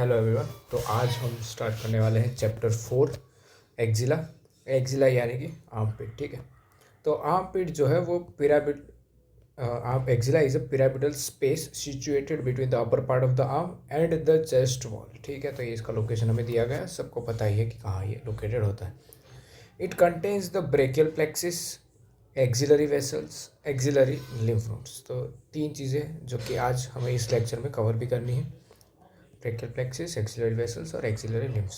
Hello everyone. तो आज हम स्टार्ट करने वाले हैं चैप्टर 4 एक्जिला। एक्जिला यानी कि आर्म पिट। ठीक है, तो आर्म पिट जो है वो pyramid arm axilla is a pyramidal space situated between the upper part of the arm and the chest wall. ठीक है, तो ये इसका लोकेशन हमें दिया गया है, सबको पता ही है कि कहाँ ये लोकेटेड होता है। It contains the brachial plexus, axillary vessels, axillary lymph nodes. तो तीन चीज़ें जो कि आज हमें इस लेक्चर में कवर भी करनी है: brachial plexus, axillary vessels or axillary limbs.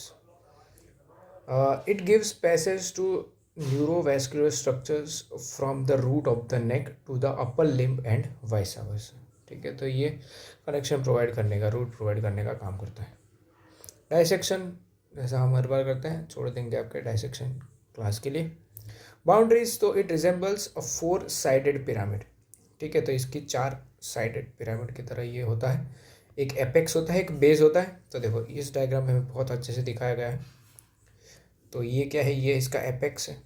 It gives passage to neurovascular structures from the root of the neck to the upper limb and vice versa. ठीक है, तो ये कनेक्शन प्रोवाइड करने का, रूट प्रोवाइड करने का काम करता है। डाइसेक्शन जैसा हम हर बार करते हैं, छोड़ देंगे आपके डाइसेक्शन क्लास के लिए। बाउंड्रीज, तो it resembles a 4 sided pyramid. ठीक है, तो इसकी 4 साइडेड पिरामिड की तरह ये होता है। एक एपेक्स होता है, एक बेस होता है। तो देखो इस डायग्राम में हमें बहुत अच्छे से दिखाया गया है। तो ये क्या है, ये इसका एपेक्स है।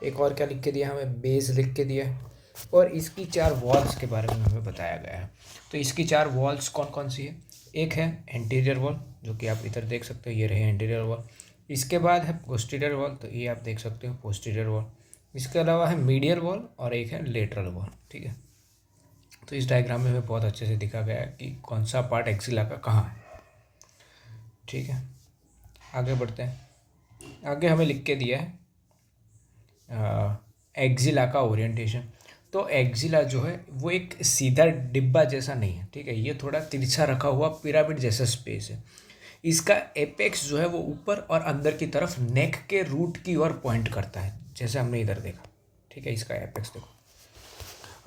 एक और क्या लिख के दिया हमें, बेस लिख के दिया है। और इसकी 4 वॉल्स के बारे में हमें बताया गया है। तो इसकी 4 वॉल्स कौन कौन सी है? एक है एंटीरियर वॉल, जो कि आप इधर देख सकते हो, ये रहे एंटीरियर वॉल। इसके बाद है पोस्टीरियर वॉल, तो ये आप देख सकते हो पोस्टीरियर वॉल। इसके अलावा है मीडियल वॉल और एक है लेटरल वॉल। ठीक है, तो इस डायग्राम में हमें बहुत अच्छे से दिखा गया है कि कौन सा पार्ट एक्सिला का कहाँ है। ठीक है, आगे बढ़ते हैं। आगे हमें लिख के दिया है एक्सिला का ओरिएंटेशन। तो एक्सिला जो है वो एक सीधा डिब्बा जैसा नहीं है। ठीक है, ये थोड़ा तिरछा रखा हुआ पिरामिड जैसा स्पेस है। इसका एपेक्स जो है वो ऊपर और अंदर की तरफ नेक के रूट की ओर पॉइंट करता है, जैसे हमने इधर देखा। ठीक है, इसका एपेक्स देखो।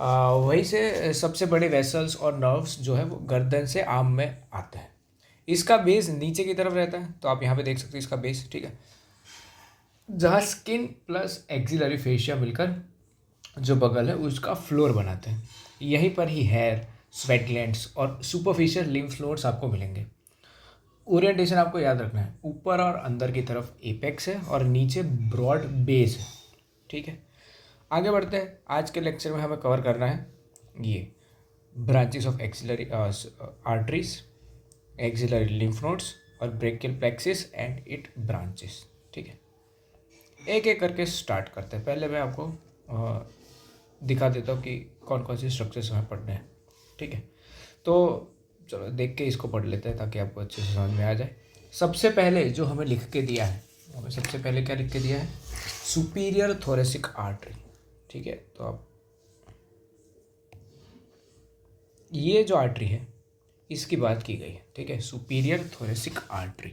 वहीं से सबसे बड़े वेसल्स और नर्व्स जो है वो गर्दन से आर्म में आते हैं। इसका बेस नीचे की तरफ रहता है, तो आप यहाँ पे देख सकते हो इसका बेस। ठीक है, जहाँ स्किन प्लस एक्सिलरी फेशिया मिलकर जो बगल है उसका फ्लोर बनाते हैं। यहीं पर ही हेयर, स्वेट ग्लैंड्स और सुपरफिशियल लिम्फ नोड्स आपको मिलेंगे। ओरिएंटेशन आपको याद रखना है, ऊपर और अंदर की तरफ एपेक्स है और नीचे ब्रॉड बेस है। ठीक है, आगे बढ़ते हैं। आज के लेक्चर में हमें कवर करना है ये branches of axillary arteries, axillary lymph nodes और brachial plexus and it branches. ठीक है, एक एक करके स्टार्ट करते हैं। पहले मैं आपको दिखा देता हूँ कि कौन कौन से स्ट्रक्चर्स हमें पढ़ने हैं। ठीक है, तो चलो देख के इसको पढ़ लेते हैं ताकि आपको अच्छे से समझ में आ जाए। सबसे पहले जो हमें लिख के दिया है, हमें सबसे पहले क्या लिख के दिया है? Superior thoracic artery. ठीक है, तो अब ये जो आर्टरी है इसकी बात की गई है। ठीक है, superior thoracic artery.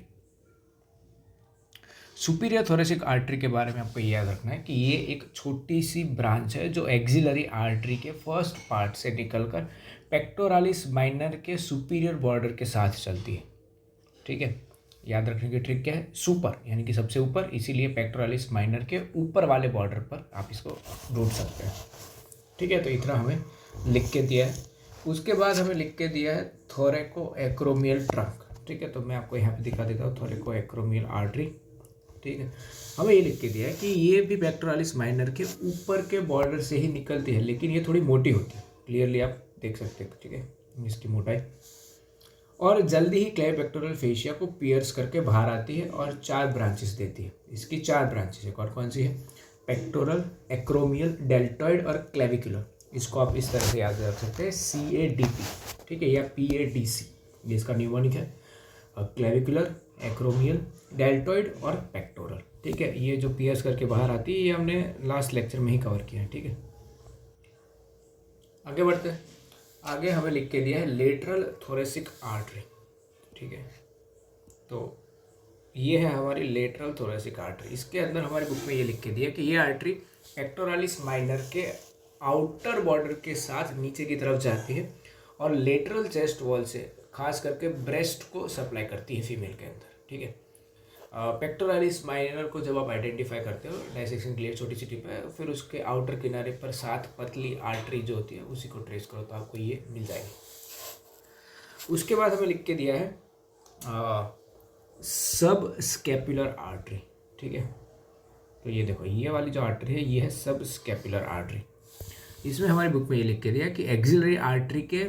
Superior thoracic artery के बारे में आपको ये याद रखना है कि ये एक छोटी सी ब्रांच है जो एक्सिलरी आर्टरी के फर्स्ट पार्ट से निकलकर पेक्टोरालिस माइनर के सुपीरियर बॉर्डर के साथ चलती है। ठीक है, याद रखने की ट्रिक क्या है? सुपर यानी कि सबसे ऊपर, इसीलिए पेक्टोरालिस माइनर के ऊपर वाले बॉर्डर पर आप इसको ढूंढ सकते हैं। ठीक है, तो इतना हमें लिख के दिया है। उसके बाद हमें लिख के दिया है थोरेको एक्रोमियल ट्रंक। ठीक है, तो मैं आपको यहाँ पे दिखा देता हूँ थोरेको एक्रोमियल आर्टरी। ठीक है, हमें ये लिख के दिया है कि ये भी पेक्टोरालिस माइनर के ऊपर के बॉर्डर से ही निकलती है, लेकिन ये थोड़ी मोटी होती है। क्लियरली आप देख सकते हैं। ठीक है, इसकी मोटाई, और जल्दी ही क्लेवी पेक्टोरल फेशिया को पियर्स करके बाहर आती है और 4 ब्रांचेस देती है। इसकी 4 ब्रांचेस है। कौन कौन सी है? पेक्टोरल, एक्रोमियल, डेल्टॉइड और क्लेविकुलर। इसको आप इस तरह से याद रख सकते हैं, CADP। ठीक है, या PADC, ये इसका न्यूमोनिक है। क्लेविकुलर, एक्रोमियल, डेल्टॉइड और पेक्टोरल। ठीक है, ये जो पियर्स करके बाहर आती है ये हमने लास्ट लेक्चर में ही कवर किया है। ठीक है, आगे बढ़ते हैं। आगे हमें लिख के दिया है लेटरल थोरेसिक आर्टरी। ठीक है, तो ये है हमारी लेटरल थोरेसिक आर्टरी। इसके अंदर हमारी बुक में ये लिख के दिया कि ये आर्टरी पेक्टोरालिस माइनर के आउटर बॉर्डर के साथ नीचे की तरफ जाती है और लेटरल चेस्ट वॉल से खास करके ब्रेस्ट को सप्लाई करती है फीमेल के अंदर। ठीक है, पेक्टोरालिस माइनर को जब आप आइडेंटिफाई करते हो डाइसेक्शन के लिए छोटी सी टिप है, फिर उसके आउटर किनारे पर 7 पतली आर्टरी जो होती है उसी को ट्रेस करो तो आपको ये मिल जाएगी। उसके बाद हमें लिख के दिया है सब स्कैपुलर आर्टरी। ठीक है, तो ये देखो ये वाली जो आर्टरी है ये है सब स्कैपुलर आर्टरी। इसमें हमारी बुक में ये लिख के दिया कि एक्सिलरी आर्टरी के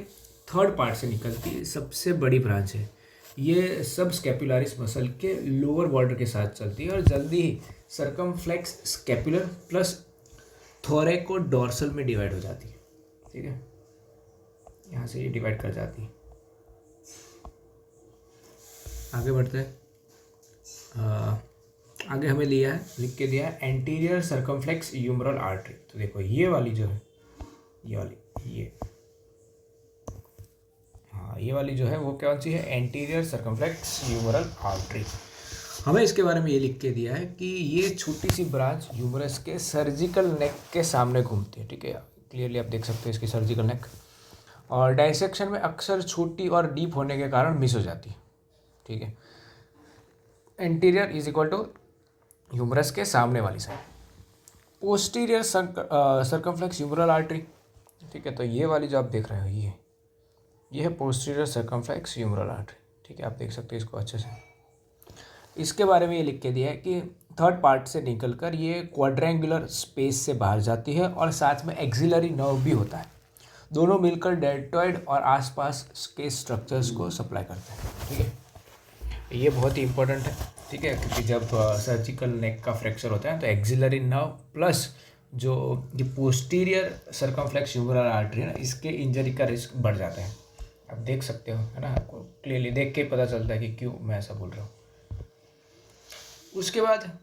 3rd पार्ट से निकलती है, सबसे बड़ी ब्रांच है। ये सब स्कैपुलारिस मसल के लोअर बॉर्डर के साथ चलती है और जल्दी ही circumflex scapular plus thoracodorsal में डिवाइड हो जाती है। ठीक है, यहाँ से ये डिवाइड कर जाती है। आगे बढ़ते हैं। आगे हमें लिख के दिया है एंटीरियर सर्कमफ्लेक्स ह्यूमरल आर्टरी। तो देखो ये वाली जो है, ये वाली जो है वो कौन सी है, एंटीरियर सर्कमफ्लेक्स ह्यूमरल आर्टरी। हमें इसके बारे में ये लिख के दिया है कि ये छोटी सी ब्रांच ह्यूमरस के सर्जिकल नेक के सामने घूमती है। ठीक है, क्लियरली आप देख सकते हो इसकी सर्जिकल नेक, और डायसेक्शन में अक्सर छोटी और डीप होने के कारण मिस हो जाती है। ठीक है, anterior is equal to humerus के सामने वाली side, posterior circumflex humeral artery. ठीक है, तो ये वाली जो आप देख रहे हो ये है पोस्टीरियर सर्कमफ्लेक्स ह्यूमरल आर्टरी। ठीक है, आप देख सकते हो इसको अच्छे से। इसके बारे में ये लिख के दिया है कि थर्ड पार्ट से निकलकर ये क्वाड्रेंगुलर स्पेस से बाहर जाती है और साथ में एक्सिलरी नर्व भी होता है। दोनों मिलकर डेल्टॉइड और आसपास के स्ट्रक्चर्स को सप्लाई करते हैं। ठीक है, ये बहुत ही इंपॉर्टेंट है। ठीक है, क्योंकि जब सर्जिकल नेक का फ्रैक्चर होता है तो एक्सिलरी नर्व प्लस जो ये पोस्टीरियर सर्कमफ्लेक्स ह्यूमरल आर्टरी है ना, इसके इंजरी का रिस्क बढ़ जाता है। आप देख सकते हो, है ना, आपको क्लियरली देख के पता चलता है कि क्यों मैं ऐसा बोल रहा हूँ। उसके बाद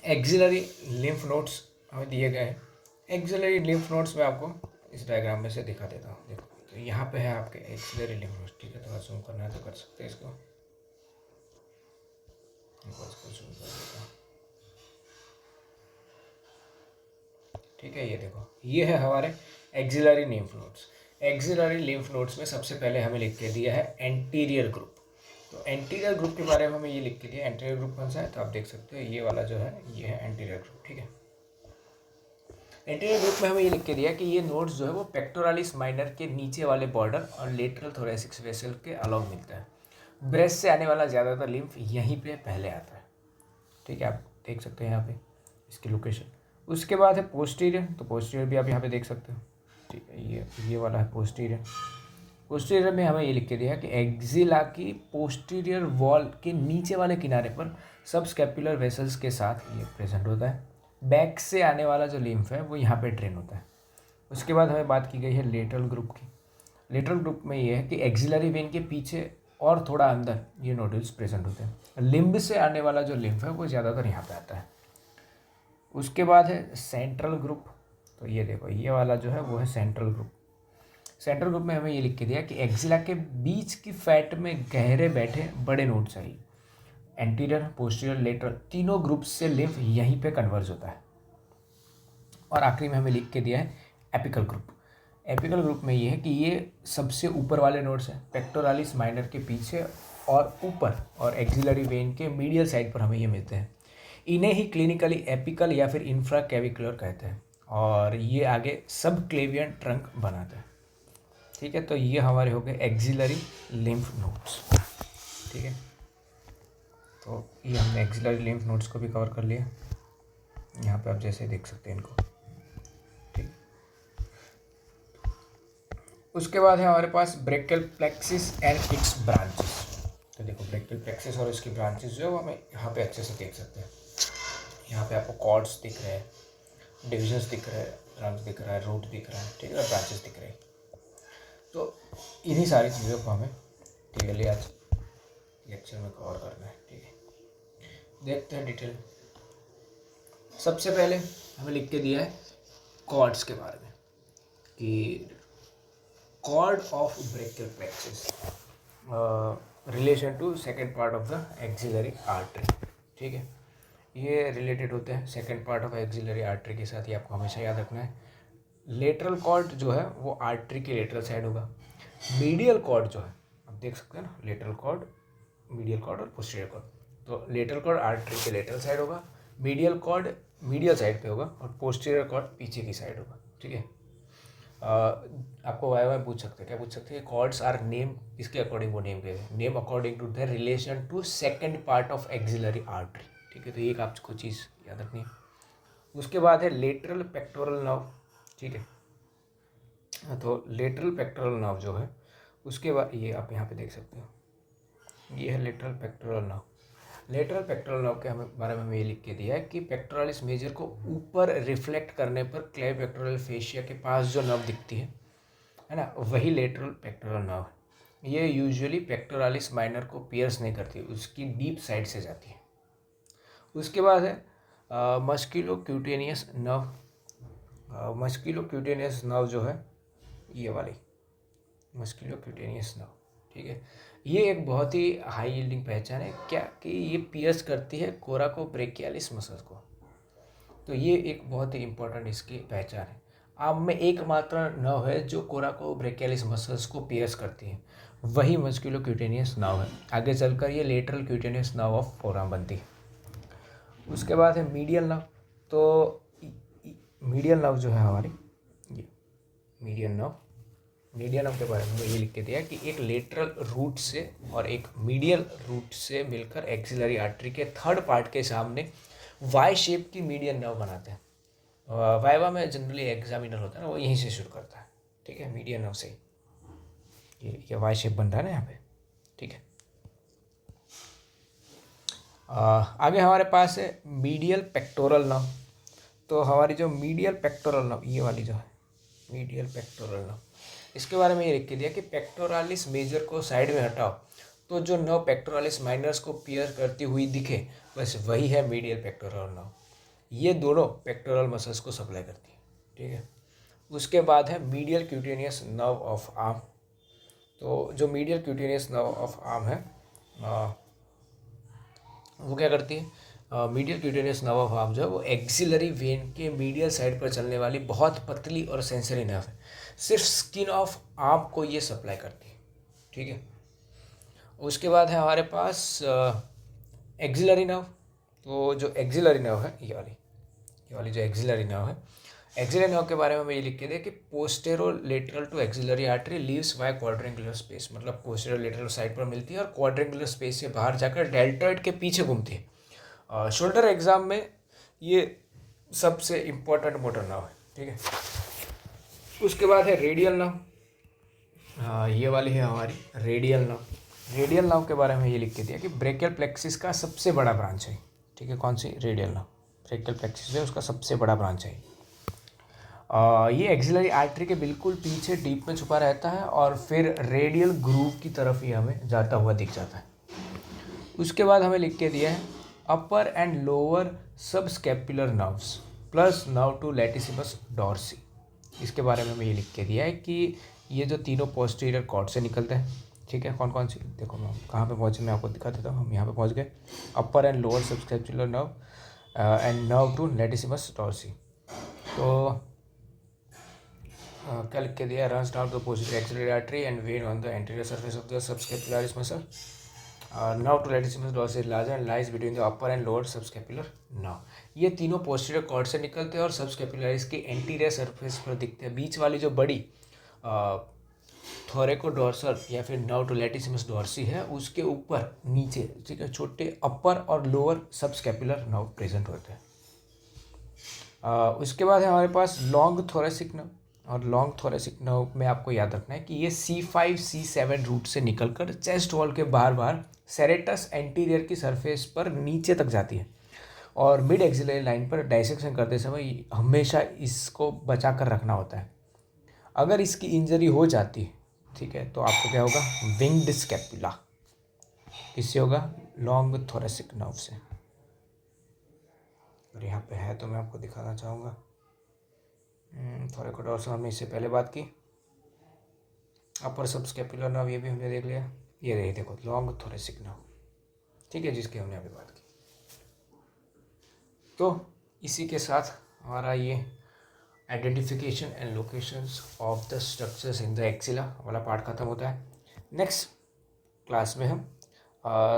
एक्सिलरी लिम्फ नोड्स हमें दिए गए हैं। एक्सिलरी लिम्फ नोड्स में आपको इस डायग्राम में से दिखा देता हूँ। देखो, तो यहाँ पे है आपके एक्सिलरी लिम्फ नोड्स। ठीक है, थोड़ा जूम करना है तो कर सकते हैं इसको जूम कर देता हूँ। ठीक है, ये देखो, ये है हमारे axillary lymph nodes. Axillary lymph nodes में सबसे पहले हमें लिख के दिया है एंटीरियर ग्रुप। तो एंटीरियर ग्रुप के बारे में हमें ये लिख के दिया, एंटीरियर ग्रुप कौन सा है, तो आप देख सकते हो ये वाला जो है ये है एंटीरियर ग्रुप। ठीक है, एंटीरियर ग्रुप में हमें ये लिख के दिया कि ये नोड्स जो है वो पेक्टोरालिस माइनर के नीचे वाले बॉर्डर और लेटरल थोरैसिक वेसल के अलॉन्ग मिलता है। ब्रेस्ट से आने वाला ज़्यादातर लिम्फ यहीं पे पहले आता है। ठीक है, आप देख सकते हैं यहाँ पे इसकी लोकेशन। उसके बाद है पोस्टीरियर, तो पोस्टीरियर भी आप यहाँ पे देख सकते हो। ठीक है, ये वाला है पोस्टीरियर। पोस्टीरियर में हमें ये लिख के दिया कि एक्सिला की पोस्टीरियर वॉल के नीचे वाले किनारे पर सब स्कैपुलर वेसल्स के साथ ये प्रेजेंट होता है। बैक से आने वाला जो लिम्फ है वो यहाँ पे ड्रेन होता है। उसके बाद हमें बात की गई है लेटरल ग्रुप की। लेटरल ग्रुप में ये है कि एक्सिलरी वेन के पीछे और थोड़ा अंदर ये नोडल्स प्रेजेंट होते हैं। लिम्ब से आने वाला जो लिम्फ है वो ज़्यादातर यहाँ पे आता है। उसके बाद है सेंट्रल ग्रुप। तो ये देखो, ये वाला जो है वो है सेंट्रल ग्रुप। सेंट्रल ग्रुप में हमें ये लिख के दिया कि एक्सिला के बीच की फैट में गहरे बैठे बड़े नोड चाहिए। एंटीरियर, पोस्टीरियर, लेटरल तीनों ग्रुप से लिम्फ यहीं पे कन्वर्ज होता है। और आखिरी में हमें लिख के दिया है एपिकल ग्रुप। एपिकल ग्रुप में ये है कि ये सबसे ऊपर वाले नोड्स हैं, पेक्टोरालिस माइनर के पीछे और ऊपर, और एक्सिलरी वेन के मीडियल साइड पर हमें ये मिलते हैं। इन्हें ही क्लिनिकली एपिकल या फिर इंफ्रा कैविकुलर कहते हैं, और ये आगे सब क्लेवियन ट्रंक बनाते हैं। ठीक है, तो ये हमारे हो गए एक्सिलरी लिम्फ नोड्स। ठीक है, तो ये हमने एक्सिलरी लिम्फ नोड्स को भी कवर कर लिया। यहाँ पे आप जैसे देख सकते हैं इनको। ठीक, उसके बाद है हमारे पास brachial plexus and its branches. तो देखो, ब्रेकियल प्लेक्सिस और इसकी ब्रांचेस जो है वो हमें यहाँ पे अच्छे से देख सकते हैं। यहाँ पे आपको कॉर्ड्स दिख रहे हैं, डिविजन्स दिख रहे हैं, ब्रांच दिख रहा है, रूट दिख रहा है। ठीक है, ब्रांचेस दिख रहे हैं। तो इन्हीं सारी चीज़ों को हमें क्लियरली आज लेक्चर में कवर करना है। ठीक है, देखते हैं डिटेल। सबसे पहले हमें लिख के दिया है कॉर्ड्स के बारे में कि cord of brachial plexus relation to second part of the axillary artery. ठीक है, ये रिलेटेड होते हैं second part of axillary artery के साथ। ही आपको हमेशा याद रखना है, लेटरल कॉर्ड जो है वो आर्टरी के लेटरल साइड होगा। मीडियल कॉर्ड जो है, आप देख सकते हैं ना, लेटरल कॉर्ड, मीडियल कॉर्ड और पोस्टीरियर कॉर्ड। तो लेटरल कॉर्ड आर्टरी के लेटरल साइड होगा, मीडियल कॉर्ड मीडियल साइड पे होगा, और पोस्टीरियर कॉर्ड पीछे की साइड होगा। ठीक है, आपको वाई पूछ सकते हैं, क्या पूछ सकते हैं, कॉर्ड्स आर नेम, इसके अकॉर्डिंग वो नेम कहते हैं, name according to the relation to second part of axillary artery. ठीक है, तो ये आपको चीज़ याद रखनी है। उसके बाद है लेटरल पेक्टोरल नर्व। ठीक है, तो लेटरल पेक्टोरल नर्व जो है उसके बाद ये आप यहाँ पे देख सकते हो, ये है lateral pectoral nerve. Lateral pectoral nerve के हमें बारे में हमें ये लिख के दिया है कि पेक्टोरालिस मेजर को ऊपर रिफ्लेक्ट करने पर क्लेव पेक्टोरल फेशिया के पास जो नर्व दिखती है ना, वही लेटरल पेक्टोरल नर्व है। ये यूजुअली पेक्टोरालिस माइनर को पियर्स नहीं करती, उसकी डीप साइड से जाती है। उसके बाद है मस्कुलोक्यूटेनियस नर्व। मस्कुलोक्यूटेनियस नर्व जो है ये वाली मस्कुलोक्यूटेनियस नर्व, ठीक है। ये एक बहुत ही हाई यील्डिंग पहचान है क्या कि ये पियर्स करती है कोराकोब्रेकियालिस मसल्स को। तो ये एक बहुत ही इंपॉर्टेंट इसकी पहचान है। आम में एकमात्र नर्व है जो कोराकोब्रेकियालिस मसल्स को पियर्स करती है, वही मस्कुलोक्यूटेनियस नर्व है। आगे चलकर ये lateral cutaneous nerve of forearm बनती है। उसके बाद है मीडियल नर्व। तो मीडियल नर्व जो है हमारी, ये मीडियल नर्व के बारे में ये लिख के दिया कि एक लेटरल रूट से और एक मीडियल रूट से मिलकर एक्सिलरी आर्टरी के थर्ड पार्ट के सामने वाई शेप की मीडियल नर्व बनाते हैं। वाइवा में जनरली एग्जामिनर होता है ना, वो यहीं से शुरू करता है, ठीक है, मीडियल नर्व से ही ये वाई शेप बन रहा है ना यहाँ पे, ठीक है। आगे हमारे पास है मीडियल पेक्टोरल नर्व। तो हमारी जो मीडियल पेक्टोरल नर्व, ये वाली जो है मीडियल पेक्टोरल नर्व, इसके बारे में ये लिख के दिया कि पेक्टोरालिस मेजर को साइड में हटाओ तो जो नर्व पेक्टोरालिस माइनर्स को पियर करती हुई दिखे, बस वही है मीडियल पेक्टोरल नर्व। ये दोनों पेक्टोरल मसल्स को सप्लाई करती है, ठीक है। उसके बाद है medial cutaneous nerve of arm. तो जो medial cutaneous nerve of arm है वो क्या करती है, medial cutaneous nerve of arm जो है वो एक्सिलरी वेन के मीडियल साइड पर चलने वाली बहुत पतली और सेंसरी नर्व है। सिर्फ स्किन ऑफ आर्म को ये सप्लाई करती है, ठीक है। उसके बाद है हमारे पास एक्सिलरी नर्व। तो जो एक्सिलरी नर्व है ये वाली जो एक्सिलरी नर्व है, एक्सिलरी नर्व के बारे में मैं ये लिख के दे कि posterolateral to axillary artery leaves via quadrangular space, मतलब पोस्टेरो लेटरल साइड पर मिलती है और क्वाड्रेंगुलर स्पेस से बाहर जाकर डेल्टॉइड के पीछे घूमती है। शोल्डर एग्जाम में ये सबसे इम्पोर्टेंट मोटर नर्व है, ठीक है। उसके बाद है रेडियल नर्व। ये वाली है हमारी रेडियल नर्व। रेडियल नर्व के बारे में ये लिख के दिया कि ब्रेकियल प्लेक्सिस का सबसे बड़ा ब्रांच है, ठीक है। कौन सी? Radial nerve. ब्रेकियल प्लेक्सिस है उसका सबसे बड़ा ब्रांच है। ये एक्सिलरी आर्टरी के बिल्कुल पीछे डीप में छुपा रहता है और फिर रेडियल ग्रूव की तरफ ही हमें जाता हुआ दिख जाता है। उसके बाद हमें लिख के दिया है upper and lower subscapular nerves plus nerve to latissimus dorsi. इसके बारे में हमें ये लिख के दिया है कि ये जो तीनों पोस्टीरियर कॉर्ड से निकलते हैं, ठीक है। कौन कौन सी? देखो मैं कहाँ पे पहुँचे, मैं आपको दिखा देता हूँ। हम यहाँ पे पहुँच गए, upper and lower subscapular nerve and nerve to latissimus dorsi. तो क्या लिख के दिया? Runs down the posterior axillary artery and vein on the anterior surface of the subscapularis muscle. Nerve to latissimus dorsi is larger and lies between the upper and lower subscapular nerve. ये तीनों posterior cord से निकलते हैं और subscapularis के anterior surface पर दिखते हैं। बीच वाली जो बड़ी थोरेकोडोर्सल या फिर नर्व टू लैटिसिमस डॉर्सी है, उसके ऊपर नीचे, ठीक है, छोटे अपर और लोअर सबस्कैपुलर नर्व प्रेजेंट होते हैं। उसके बाद है हमारे पास लॉन्ग थोरेसिक नर्व। और लॉन्ग थोरेसिक नर्व में आपको याद रखना है कि ये C5 C7 रूट से निकलकर चेस्ट वॉल के बार बार सेरेटस एंटीरियर की सरफेस पर नीचे तक जाती है और मिड एक्सिलरी लाइन पर डाइसेक्शन करते समय हमेशा इसको बचा कर रखना होता है। अगर इसकी इंजरी हो जाती है, ठीक है, तो आपको क्या होगा? Winged scapula. इससे होगा? लॉन्ग थोरेसिक नर्व से। और यहाँ पे है तो मैं आपको दिखाना चाहूँगा। थोरेकोडोर्सल हमने इससे पहले बात की। अपर सबस्कैपुलर नर्व ये भी हमने देख लिया। ये रही देखो लॉन्ग थोरेसिक नर्व, ठीक है, जिसकी हमने अभी बात की। तो इसी के साथ हमारा ये identification and locations of the structures in the axilla वाला पार्ट खत्म होता है। नेक्स्ट क्लास में हम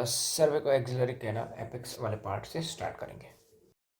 सर्विको एक्सिलरी कैनाल एपेक्स वाले पार्ट से स्टार्ट करेंगे।